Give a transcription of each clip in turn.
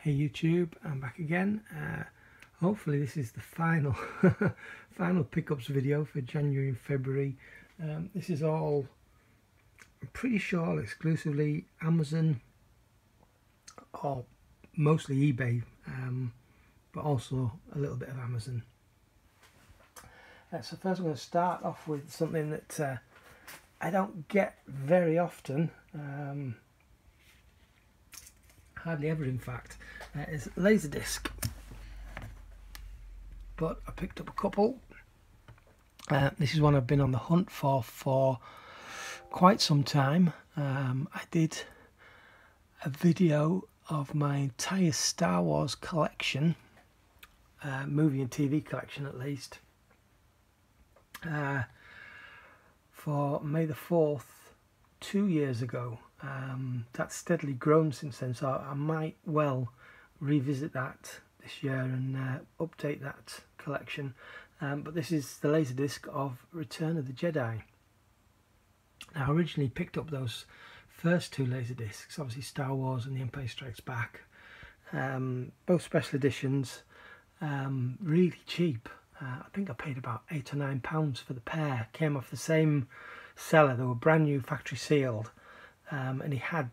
Hey YouTube, I'm back again. Hopefully this is the final final pickups video for January and February. This is all, I'm pretty sure, exclusively Amazon or mostly eBay, but also a little bit of Amazon. So first I'm going to start off with something that I don't get very often, hardly ever in fact. Is Laserdisc, but I picked up a couple. This is one I've been on the hunt for quite some time. I did a video of my entire Star Wars collection, movie and TV collection at least, for May the 4th 2 years ago. That's steadily grown since then, so I might well revisit that this year and update that collection. But this is the Laserdisc of Return of the Jedi. Now, I originally picked up those first two Laserdiscs, obviously Star Wars and The Empire Strikes Back, both special editions, really cheap. I think I paid about £8 or £9 for the pair. Came off the same seller. They were brand new, factory sealed, and he had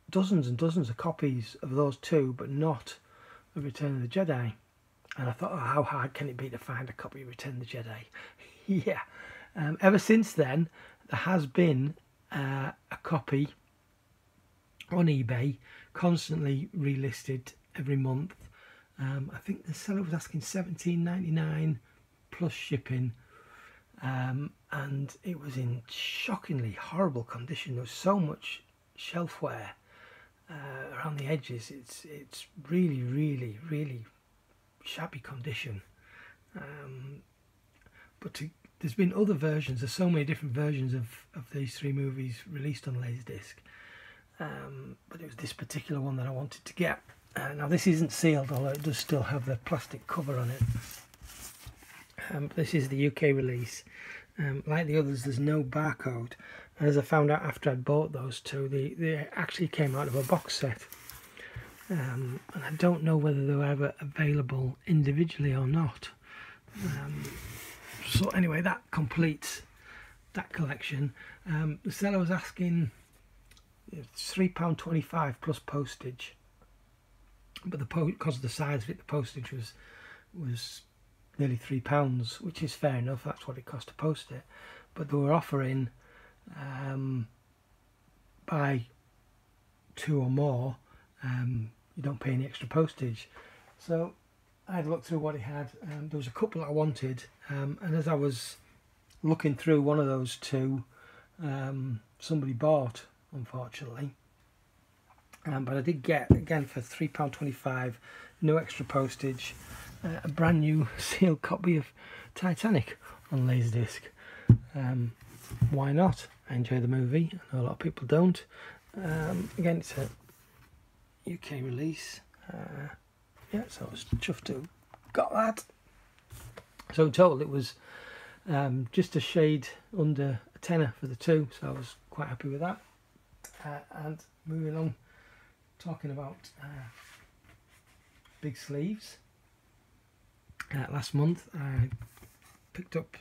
dozens and dozens of copies of those two, but not of Return of the Jedi. And I thought, oh, how hard can it be to find a copy of Return of the Jedi? Yeah. Ever since then, there has been a copy on eBay, constantly relisted every month. I think the seller was asking £17.99 plus shipping, and it was in shockingly horrible condition. There was so much shelf wear around the edges. It's really shabby condition. But there's been other versions. There's so many different versions of these three movies released on Laserdisc, but it was this particular one that I wanted to get. Now this isn't sealed, although it does still have the plastic cover on it. This is the UK release. Like the others, there's no barcode. And as I found out after I'd bought those two, they actually came out of a box set. And I don't know whether they were ever available individually or not. So anyway, that completes that collection. The seller was asking £3.25 plus postage, but because of the size of it, the postage was nearly £3, which is fair enough. That's what it cost to post it. But they were offering buy two or more, you don't pay any extra postage. So I had looked through what he had. There was a couple I wanted, and as I was looking through one of those two, somebody bought, unfortunately. But I did get, again, for £3.25, no extra postage, a brand new sealed copy of Titanic on Laserdisc. Why not? I enjoy the movie. I know a lot of people don't. Again, it's a UK release. Yeah, so I was chuffed to got that. So in total it was just a shade under a tenner for the two, so I was quite happy with that. And moving on, talking about big sleeves. Last month I picked up,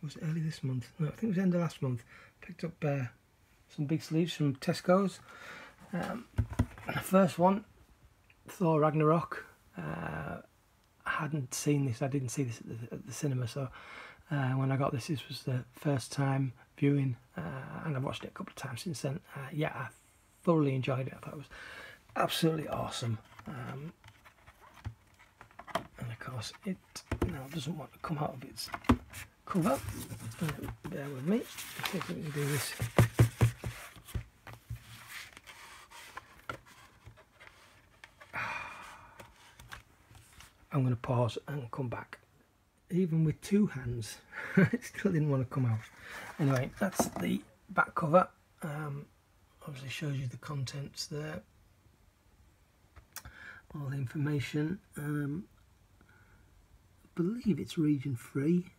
was it early this month? No, I think it was end of last month. Picked up some big sleeves from Tesco's. The first one, Thor Ragnarok. I hadn't seen this. I didn't see this at the cinema, so when I got this was the first time viewing, and I've watched it a couple of times since then. Yeah, I thoroughly enjoyed it. I thought it was absolutely awesome. And of course it now doesn't want to come out of its cover. Bear with me. Let's see if we can do this. I'm going to pause and come back. Even with two hands, it still didn't want to come out. Anyway, that's the back cover. Obviously shows you the contents there. All the information. I believe it's region free,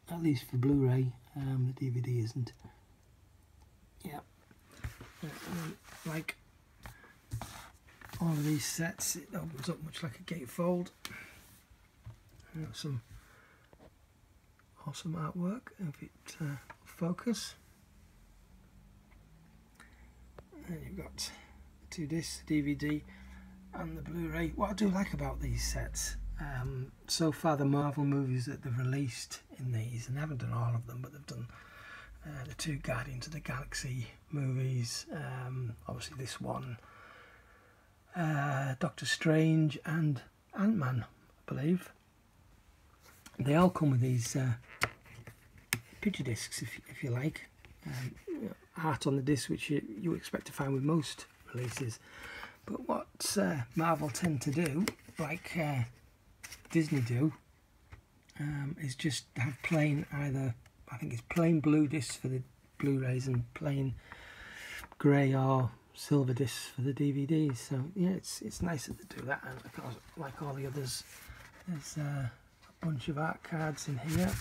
at least for Blu Ray. The DVD isn't. Yeah. Like all of these sets. It opens up much like a gatefold. Got some awesome artwork, if it focus. And you've got 2 discs, DVD and the Blu-ray. What I do like about these sets, so far the Marvel movies that they've released in these, and they haven't done all of them, but they've done the 2 Guardians of the Galaxy movies, obviously this one, Doctor Strange and Ant-Man, I believe. They all come with these picture discs, if you like, art on the disc, which you expect to find with most releases. But what Marvel tend to do, like Disney do, is just have plain, either I think it's plain blue discs for the Blu-rays and plain grey or silver discs for the DVDs. So yeah, it's nice that they do that. And of course, like all the others, there's a bunch of art cards in here.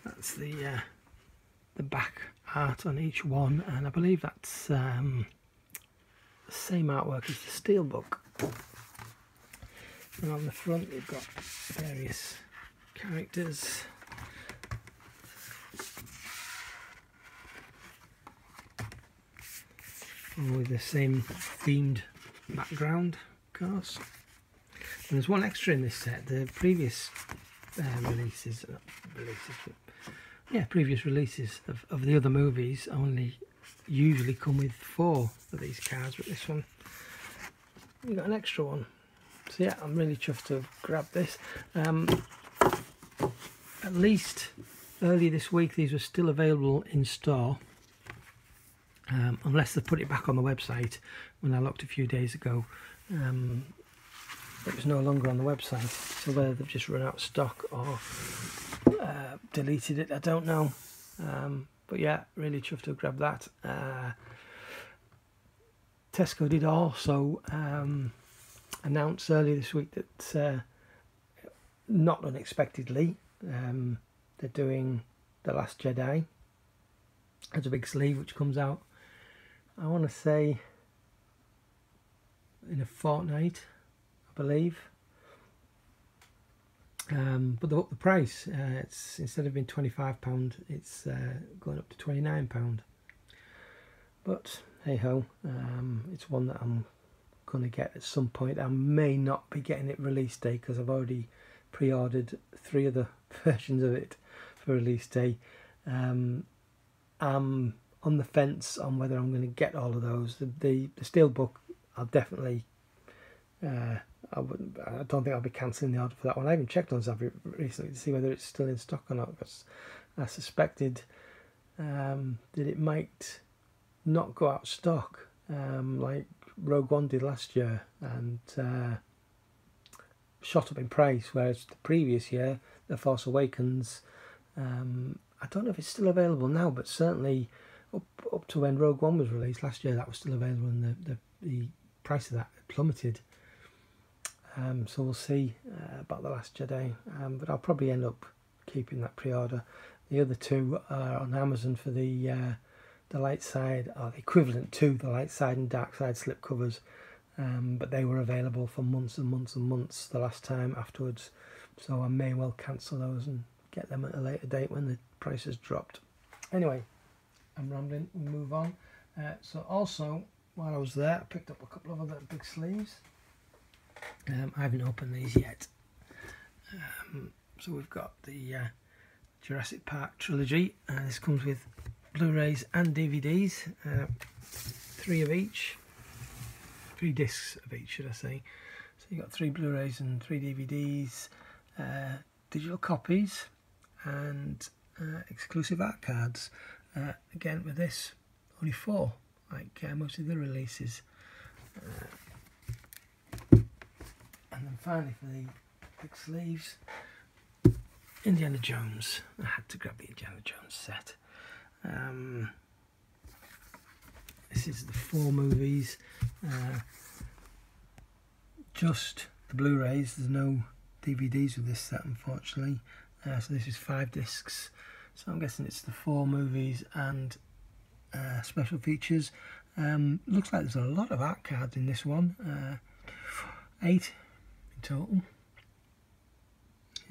That's the back art on each one, and I believe that's the same artwork as the steelbook. And on the front we've got various characters. All with the same themed background, of course. And there's one extra in this set. The previous previous releases of the other movies only usually come with 4 of these cards, but this one we got an extra one. So yeah, I'm really chuffed to have grabbed this. At least early this week these were still available in store, unless they put it back on the website. When I looked a few days ago, it was no longer on the website, so whether they've just run out of stock or deleted it, I don't know. But yeah, really chuffed to have grabbed that. Tesco did also announce earlier this week that, not unexpectedly, they're doing The Last Jedi as a big sleeve, which comes out, I want to say, in a fortnight, I believe. But they upped the price. It's, instead of being £25, it's going up to £29. But hey ho, it's one that I'm going to get at some point. I may not be getting it release day because I've already pre-ordered 3 other versions of it for release day. I'm on the fence on whether I'm going to get all of those. The steelbook, I'll definitely. I don't think I'll be cancelling the order for that one. I haven't checked on Zavvi recently to see whether it's still in stock or not, because I suspected that it might not go out of stock, like Rogue One did last year, and shot up in price, whereas the previous year, The Force Awakens, I don't know if it's still available now, but certainly up to when Rogue One was released last year, that was still available, and the price of that plummeted. So we'll see about The Last Jedi, but I'll probably end up keeping that pre-order. The other 2 are on Amazon for the light side, or the equivalent to the light side and dark side slipcovers, but they were available for months and months and months the last time afterwards, so I may well cancel those and get them at a later date when the price has dropped. Anyway, I'm rambling, we'll move on. So also, while I was there, I picked up a couple of other big sleeves. I haven't opened these yet. So we've got the Jurassic Park trilogy. This comes with Blu-rays and DVDs, 3 of each, 3 discs of each, should I say. So you've got 3 Blu-rays and 3 DVDs, digital copies, and exclusive art cards. Again, with this, only 4, like most of the releases. And then finally, for the big sleeves, Indiana Jones. I had to grab the Indiana Jones set. This is the 4 movies, just the Blu-rays. There's no DVDs with this set, unfortunately. So this is 5 discs. So I'm guessing it's the 4 movies and special features. Looks like there's a lot of art cards in this one. 8 in total.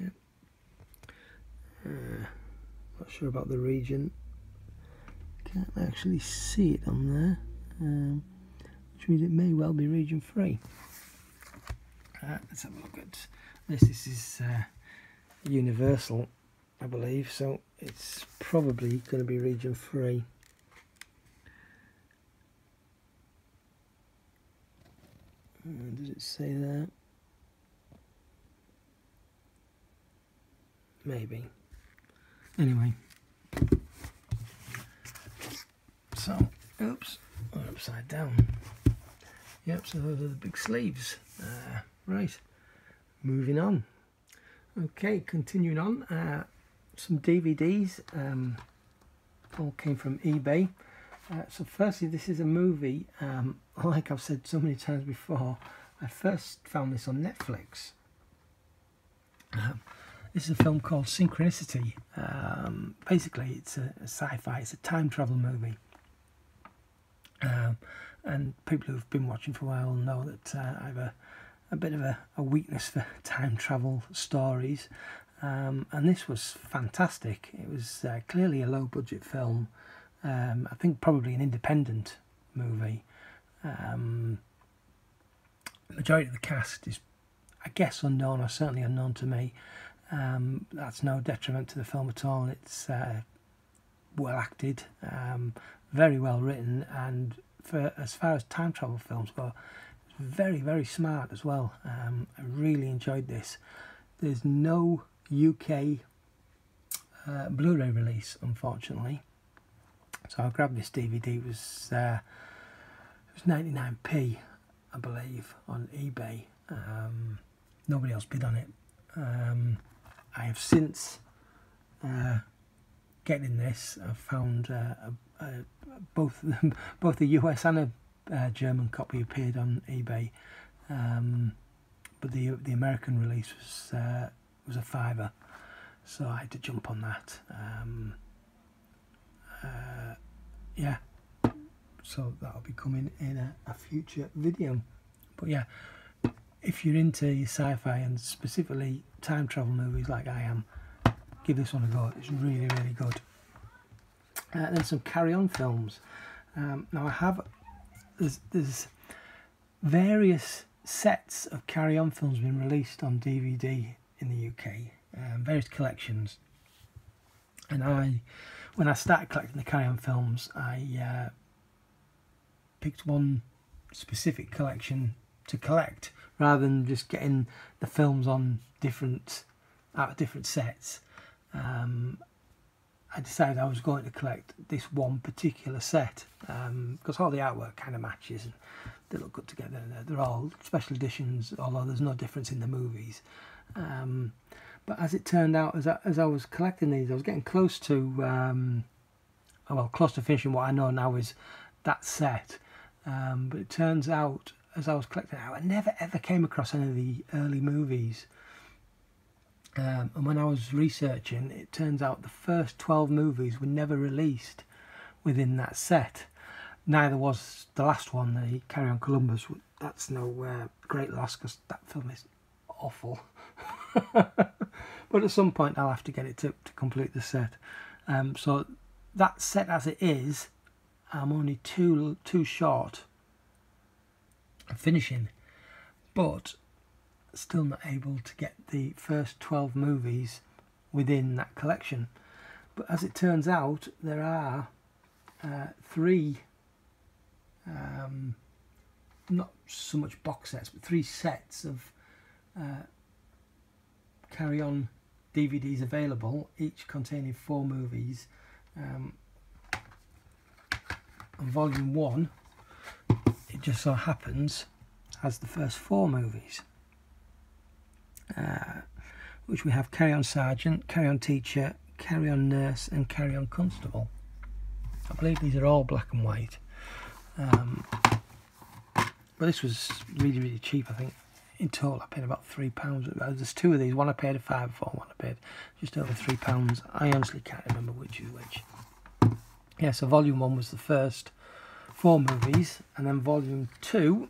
Yep. Not sure about the region. Can't actually see it on there, which means it may well be region 3. Let's have a look at this. This is universal, I believe, so it's probably going to be region 3. Does it say that? Maybe. Anyway. So, oops, I'm upside down. Yep, so those are the big sleeves. Right, moving on. Okay, continuing on. Some DVDs. All came from eBay. So firstly, this is a movie, like I've said so many times before, I first found this on Netflix. This is a film called Synchronicity. Basically, it's a sci-fi, it's a time travel movie. And people who've been watching for a while know that I have a bit of a weakness for time travel stories. And this was fantastic. It was clearly a low budget film. I think probably an independent movie. The majority of the cast is, I guess, unknown, or certainly unknown to me. That's no detriment to the film at all. It's well acted, very well written, and for as far as time travel films go, it's very, very smart as well. I really enjoyed this. There's no UK Blu Ray release, unfortunately. So I grabbed this DVD. It was 99p, I believe, on eBay. Nobody else bid on it. I have since getting this. I've found both the US and a German copy appeared on eBay, but the American release was a £5, so I had to jump on that. Yeah, so that'll be coming in a future video. But yeah, if you're into your sci-fi and specifically time travel movies like I am, give this one a go. It's really, really good. Then some Carry On films. Now I have, there's various sets of Carry On films being released on DVD in the UK, various collections. And when I started collecting the Carry On films, I picked one specific collection to collect, rather than just getting the films on out of different sets. I decided I was going to collect this one particular set, because all the artwork kind of matches and they look good together. They're all special editions, although there's no difference in the movies. But as it turned out, as I was collecting these, I was getting close to close to finishing what I know now is that set. But it turns out, as I was collecting it, I never ever came across any of the early movies. And when I was researching, it turns out the first 12 movies were never released within that set. Neither was the last one, the Carry On Columbus. That's no great loss, because that film is awful. But at some point I'll have to get it to complete the set. So that set as it is, I'm only too short of finishing, but still not able to get the first 12 movies within that collection. But as it turns out, there are 3 not so much box sets, but 3 sets of Carry On DVDs available, each containing 4 movies. And volume 1, it just so happens, has the first 4 movies, which we have Carry On Sergeant, Carry On Teacher, Carry On Nurse and Carry On Constable. I believe these are all black and white. But this was really, really cheap. I think in total I paid about £3. There's 2 of these. One I paid a £5 for, one I paid just over £3. I honestly can't remember which is which. Yeah, so volume 1 was the first 4 movies, and then volume 2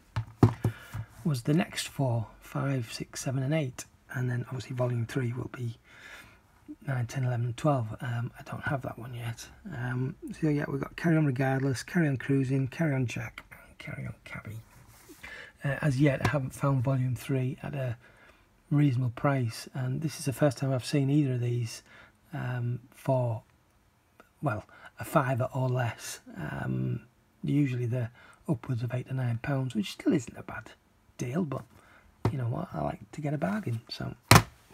was the next 4, 5, 6, 7 and 8, and then obviously volume 3 will be 9, 10, 11 and 12. I don't have that one yet. So yeah, we've got Carry On Regardless, Carry On Cruising, Carry On Jack and Carry On Cabby. As yet I haven't found volume 3 at a reasonable price, and this is the first time I've seen either of these for, well, a £5 or less. Usually they're upwards of £8 to £9, which still isn't a bad deal, but you know what, I like to get a bargain, so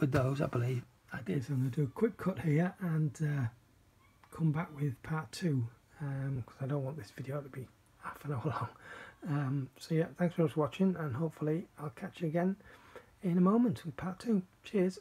with those I believe I did. So I'm going to do a quick cut here and come back with part 2, because I don't want this video to be half an hour long. So yeah, thanks very much for watching, and hopefully I'll catch you again in a moment with part 2. Cheers.